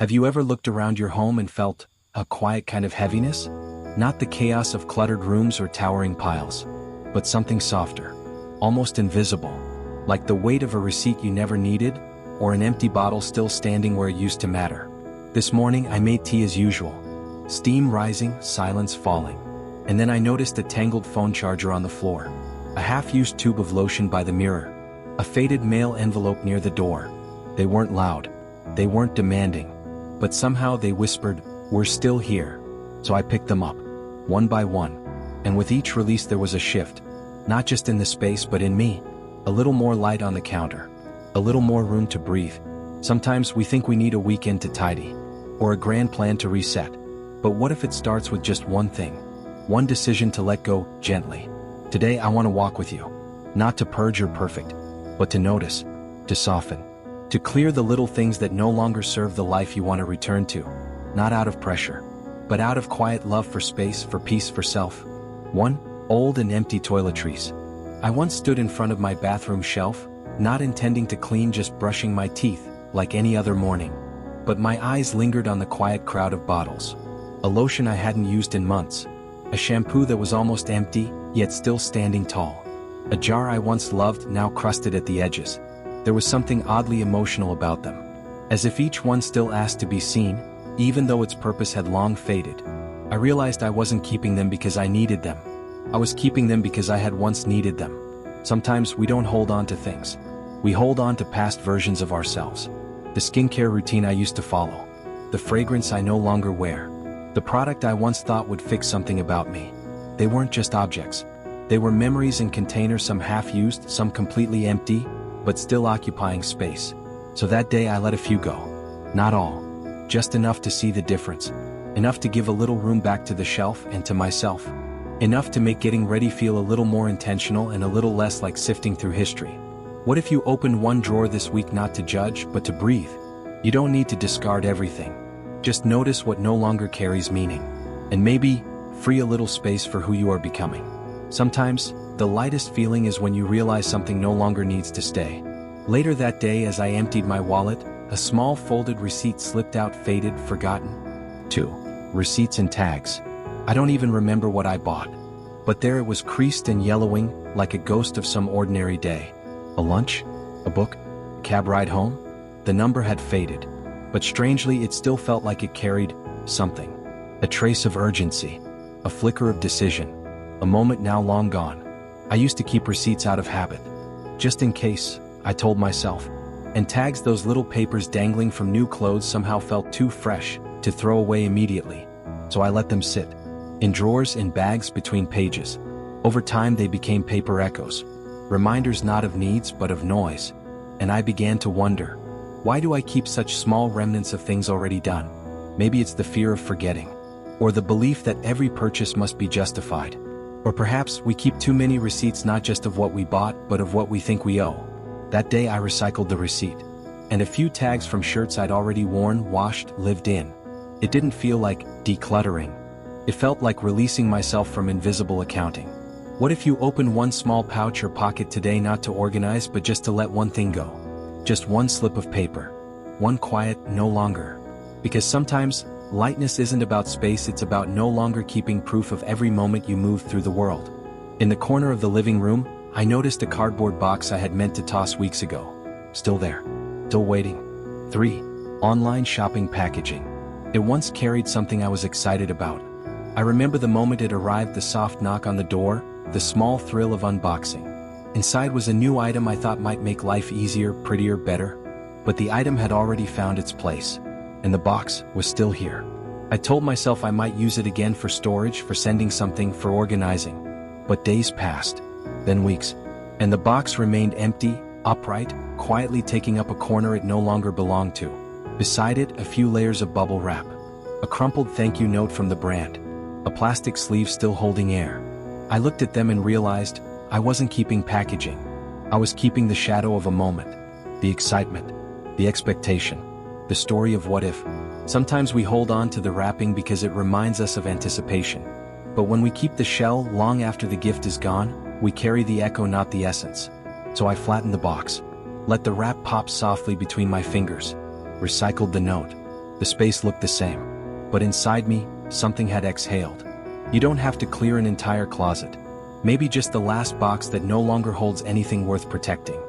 Have you ever looked around your home and felt a quiet kind of heaviness? Not the chaos of cluttered rooms or towering piles, but something softer, almost invisible, like the weight of a receipt you never needed, or an empty bottle still standing where it used to matter. This morning I made tea as usual. Steam rising, silence falling. And then I noticed a tangled phone charger on the floor, a half-used tube of lotion by the mirror, a faded mail envelope near the door. They weren't loud, they weren't demanding, but somehow they whispered, "We're still here." So I picked them up, one by one, and with each release there was a shift, not just in the space but in me. A little more light on the counter, a little more room to breathe. Sometimes we think we need a weekend to tidy, or a grand plan to reset. But what if it starts with just one thing? One decision to let go, gently. Today I want to walk with you. Not to purge or perfect, but to notice, to soften, to clear the little things that no longer serve the life you want to return to. Not out of pressure, but out of quiet love for space, for peace, for self. 1. Old and empty toiletries. I once stood in front of my bathroom shelf, not intending to clean, just brushing my teeth, like any other morning. But my eyes lingered on the quiet crowd of bottles. A lotion I hadn't used in months. A shampoo that was almost empty, yet still standing tall. A jar I once loved, now crusted at the edges. There was something oddly emotional about them. As if each one still asked to be seen, even though its purpose had long faded. I realized I wasn't keeping them because I needed them. I was keeping them because I had once needed them. Sometimes we don't hold on to things. We hold on to past versions of ourselves. The skincare routine I used to follow. The fragrance I no longer wear. The product I once thought would fix something about me. They weren't just objects. They were memories in containers, some half-used, some completely empty, but still occupying space. So that day I let a few go. Not all. Just enough to see the difference. Enough to give a little room back to the shelf and to myself. Enough to make getting ready feel a little more intentional and a little less like sifting through history. What if you opened one drawer this week, not to judge, but to breathe? You don't need to discard everything. Just notice what no longer carries meaning. And maybe free a little space for who you are becoming. Sometimes, the lightest feeling is when you realize something no longer needs to stay. Later that day, as I emptied my wallet, a small folded receipt slipped out, faded, forgotten. 2. Receipts and tags. I don't even remember what I bought. But there it was, creased and yellowing, like a ghost of some ordinary day. A lunch? A book? A cab ride home? The number had faded. But strangely it still felt like it carried something. A trace of urgency. A flicker of decision. A moment now long gone. I used to keep receipts out of habit. Just in case, I told myself. And tags, those little papers dangling from new clothes, somehow felt too fresh to throw away immediately. So I let them sit. In drawers, in bags, between pages. Over time they became paper echoes. Reminders not of needs but of noise. And I began to wonder, why do I keep such small remnants of things already done? Maybe it's the fear of forgetting. Or the belief that every purchase must be justified. Or perhaps we keep too many receipts, not just of what we bought, but of what we think we owe. That day I recycled the receipt. And a few tags from shirts I'd already worn, washed, lived in. It didn't feel like decluttering. It felt like releasing myself from invisible accounting. What if you open one small pouch or pocket today, not to organize but just to let one thing go? Just one slip of paper. One quiet no longer. Because sometimes, lightness isn't about space, it's about no longer keeping proof of every moment you move through the world. In the corner of the living room, I noticed a cardboard box I had meant to toss weeks ago. Still there. Still waiting. 3. Online shopping packaging. It once carried something I was excited about. I remember the moment it arrived, the soft knock on the door, the small thrill of unboxing. Inside was a new item I thought might make life easier, prettier, better. But the item had already found its place. And the box was still here. I told myself I might use it again for storage, for sending something, for organizing. But days passed. Then weeks. And the box remained empty, upright, quietly taking up a corner it no longer belonged to. Beside it, a few layers of bubble wrap. A crumpled thank you note from the brand. A plastic sleeve still holding air. I looked at them and realized I wasn't keeping packaging. I was keeping the shadow of a moment. The excitement. The expectation. The story of what if. Sometimes we hold on to the wrapping because it reminds us of anticipation. But when we keep the shell long after the gift is gone, we carry the echo, not the essence. So I flattened the box. Let the wrap pop softly between my fingers. Recycled the note. The space looked the same. But inside me, something had exhaled. You don't have to clear an entire closet. Maybe just the last box that no longer holds anything worth protecting.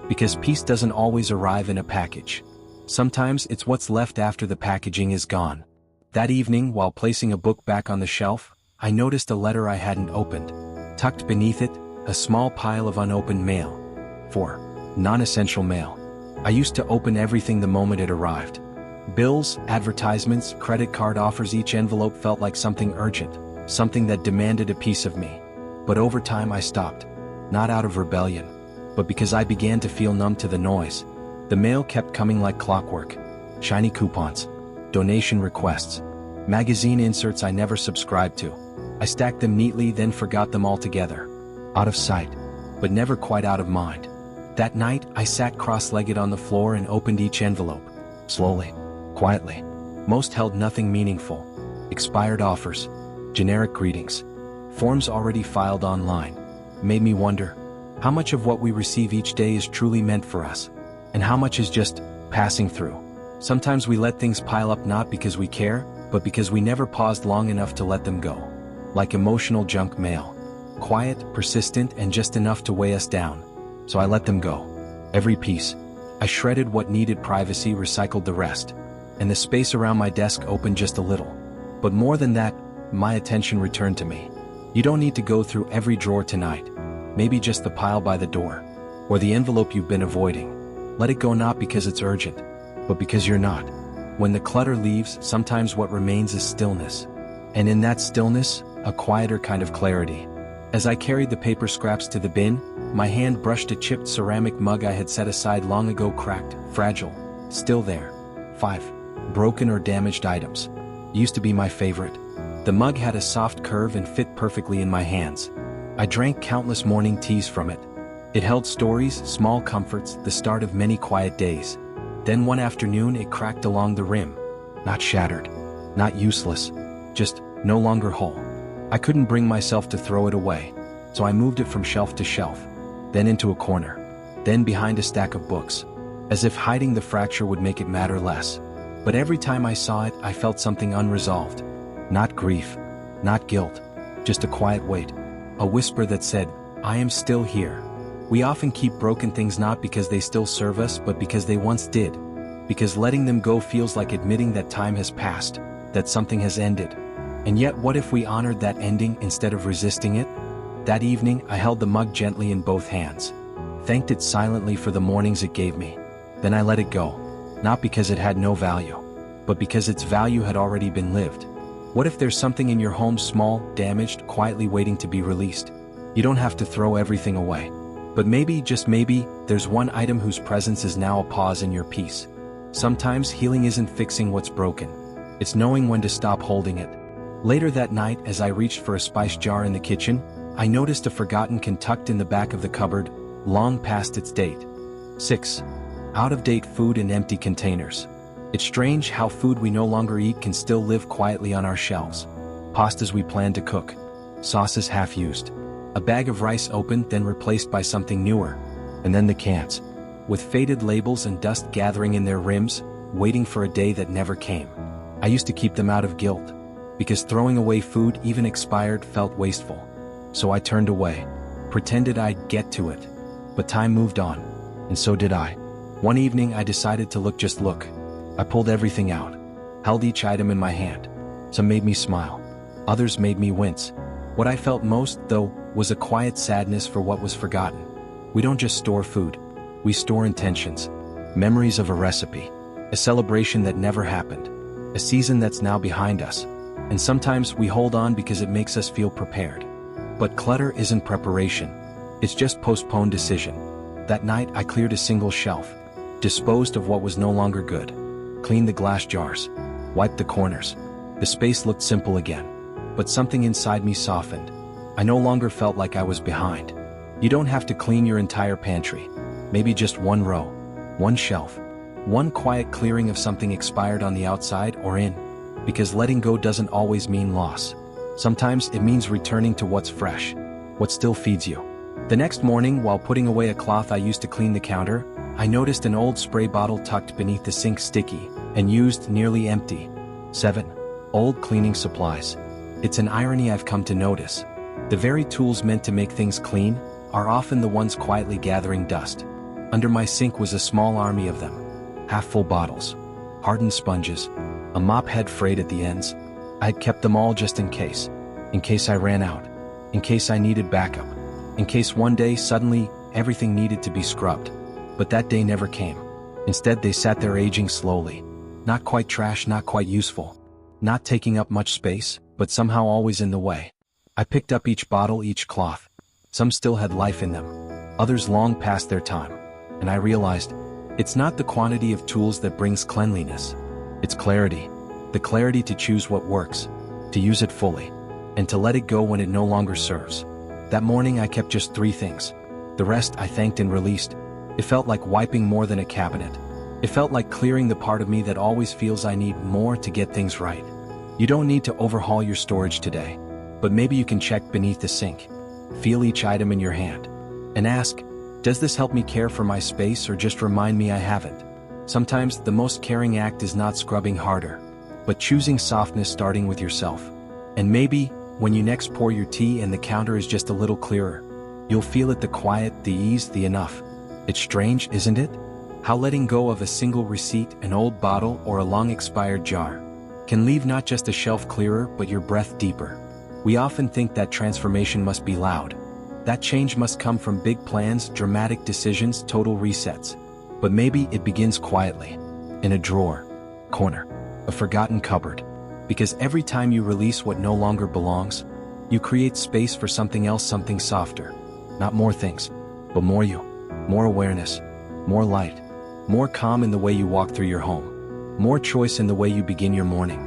Because peace doesn't always arrive in a package. Sometimes it's what's left after the packaging is gone. That evening, while placing a book back on the shelf, I noticed a letter I hadn't opened. Tucked beneath it, a small pile of unopened mail. For non-essential mail. I used to open everything the moment it arrived. Bills, advertisements, credit card offers. Each envelope felt like something urgent, something that demanded a piece of me. But over time I stopped. Not out of rebellion, but because I began to feel numb to the noise. The mail kept coming like clockwork. Shiny coupons, donation requests, magazine inserts I never subscribed to. I stacked them neatly, then forgot them altogether. Out of sight, but never quite out of mind. That night, I sat cross-legged on the floor and opened each envelope. Slowly, quietly. Most held nothing meaningful. Expired offers, generic greetings, forms already filed online. Made me wonder, how much of what we receive each day is truly meant for us? And how much is just passing through? Sometimes we let things pile up not because we care, but because we never paused long enough to let them go. Like emotional junk mail. Quiet, persistent, and just enough to weigh us down. So I let them go. Every piece. I shredded what needed privacy, recycled the rest. And the space around my desk opened just a little. But more than that, my attention returned to me. You don't need to go through every drawer tonight. Maybe just the pile by the door. Or the envelope you've been avoiding. Let it go, not because it's urgent, but because you're not. When the clutter leaves, sometimes what remains is stillness. And in that stillness, a quieter kind of clarity. As I carried the paper scraps to the bin, my hand brushed a chipped ceramic mug I had set aside long ago, cracked, fragile, still there. 5. Broken or damaged items. Used to be my favorite. The mug had a soft curve and fit perfectly in my hands. I drank countless morning teas from it. It held stories, small comforts, the start of many quiet days. Then one afternoon it cracked along the rim. Not shattered. Not useless. Just no longer whole. I couldn't bring myself to throw it away, so I moved it from shelf to shelf, then into a corner, then behind a stack of books, as if hiding the fracture would make it matter less. But every time I saw it, I felt something unresolved. Not grief, not guilt, just a quiet weight, a whisper that said, I am still here. We often keep broken things not because they still serve us, but because they once did. Because letting them go feels like admitting that time has passed, that something has ended. And yet, what if we honored that ending instead of resisting it? That evening, I held the mug gently in both hands, thanked it silently for the mornings it gave me. Then I let it go, not because it had no value, but because its value had already been lived. What if there's something in your home, small, damaged, quietly waiting to be released? You don't have to throw everything away. But maybe, just maybe, there's one item whose presence is now a pause in your peace. Sometimes healing isn't fixing what's broken. It's knowing when to stop holding it. Later that night, as I reached for a spice jar in the kitchen, I noticed a forgotten can tucked in the back of the cupboard, long past its date. 6. Out-of-date food in empty containers. It's strange how food we no longer eat can still live quietly on our shelves. Pastas we planned to cook. Sauces half-used. A bag of rice opened, then replaced by something newer. And then the cans, with faded labels and dust gathering in their rims, waiting for a day that never came. I used to keep them out of guilt, because throwing away food, even expired, felt wasteful. So I turned away, pretended I'd get to it. But time moved on, and so did I. One evening I decided to just look. I pulled everything out, held each item in my hand. Some made me smile, others made me wince. What I felt most, though, was a quiet sadness for what was forgotten. We don't just store food, we store intentions, memories of a recipe, a celebration that never happened, a season that's now behind us. And sometimes we hold on because it makes us feel prepared. But clutter isn't preparation, it's just postponed decision. That night I cleared a single shelf, disposed of what was no longer good, cleaned the glass jars, wiped the corners. The space looked simple again, but something inside me softened. I no longer felt like I was behind. You don't have to clean your entire pantry. Maybe just one row, one shelf, one quiet clearing of something expired on the outside or in. Because letting go doesn't always mean loss. Sometimes it means returning to what's fresh, what still feeds you. The next morning, while putting away a cloth I used to clean the counter, I noticed an old spray bottle tucked beneath the sink, sticky, and used, nearly empty. 7. Old cleaning supplies. It's an irony I've come to notice. The very tools meant to make things clean are often the ones quietly gathering dust. Under my sink was a small army of them. Half-full bottles, hardened sponges, a mop head frayed at the ends. I had kept them all just in case I ran out, in case I needed backup, in case one day suddenly everything needed to be scrubbed. But that day never came. Instead, they sat there aging slowly. Not quite trash, not quite useful, not taking up much space, but somehow always in the way. I picked up each bottle, each cloth. Some still had life in them, others long past their time. And I realized, it's not the quantity of tools that brings cleanliness. It's clarity. The clarity to choose what works, to use it fully, and to let it go when it no longer serves. That morning I kept just 3 things. The rest I thanked and released. It felt like wiping more than a cabinet. It felt like clearing the part of me that always feels I need more to get things right. You don't need to overhaul your storage today, but maybe you can check beneath the sink. Feel each item in your hand, and ask, does this help me care for my space or just remind me I haven't? Sometimes the most caring act is not scrubbing harder, but choosing softness, starting with yourself. And maybe, when you next pour your tea and the counter is just a little clearer, you'll feel it, the quiet, the ease, the enough. It's strange, isn't it? How letting go of a single receipt, an old bottle, or a long-expired jar can leave not just a shelf clearer but your breath deeper. We often think that transformation must be loud. That change must come from big plans, dramatic decisions, total resets. But maybe it begins quietly, in a drawer, corner, a forgotten cupboard. Because every time you release what no longer belongs, you create space for something else, something softer. Not more things, but more you, more awareness, more light, more calm in the way you walk through your home, more choice in the way you begin your morning.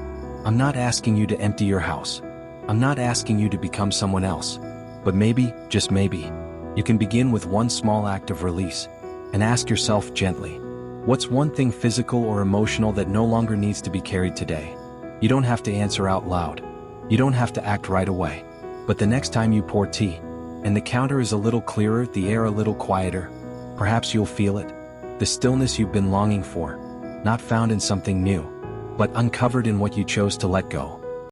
I'm not asking you to empty your house. I'm not asking you to become someone else. But maybe, just maybe, you can begin with one small act of release and ask yourself gently, what's one thing physical or emotional that no longer needs to be carried today? You don't have to answer out loud. You don't have to act right away. But the next time you pour tea, and the counter is a little clearer, the air a little quieter, perhaps you'll feel it, the stillness you've been longing for, not found in something new, but uncovered in what you chose to let go.